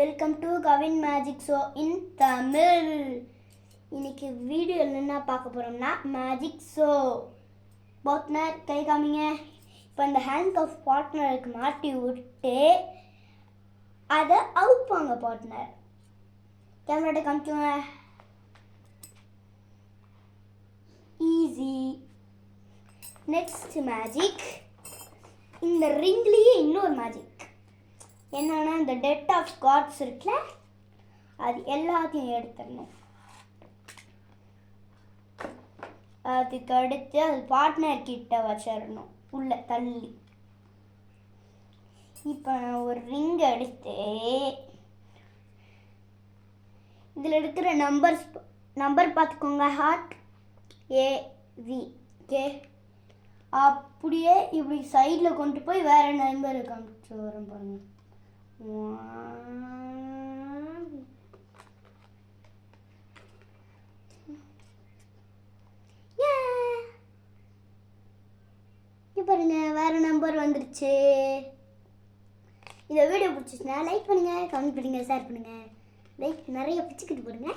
Welcome to Kavin magic show இன் தமிழ். இன்னைக்கு video என்ன பார்க்க போகிறோம்னா மேஜிக் ஷோ. பார்ட்னர் கை காமிங்க. இப்போ இந்த ஹேண்ட் ஆஃப் பார்ட்னருக்கு மாட்டி விட்டு அதை அவுப்பாங்க பார்ட்னர். கேமராட்ட காமிக்குங்க. ஈஸி. நெக்ஸ்ட் மேஜிக், இந்த ரிங்லேயே இன்னொரு மேஜிக் என்னன்னா, இந்த டெட் ஆஃப் கார்ட்ஸ் இருக்குல்ல, அது எல்லாத்தையும் எடுத்துடணும். அதுக்கு அடுத்து அது பார்ட்னர் கிட்ட வச்சிடணும், உள்ள தள்ளி. இப்போ ஒரு ரிங் எடுத்து இதில் இருக்கிற நம்பர் பார்த்துக்கோங்க. Heart AV. ஓகே, அப்படியே இப்படி சைடில் கொண்டு போய் வேற நம்பர் காமிச்சு வரும் பாருங்க. பாருங்க, வேற நம்பர் வந்துருச்சு. இந்த வீடியோ பிடிச்சிச்சுன்னா லைக் பண்ணுங்க, கமெண்ட் பண்ணுங்க, ஷேர் பண்ணுங்க. லைக் நிறைய பிடிச்சிக்கிட்டு போடுங்க.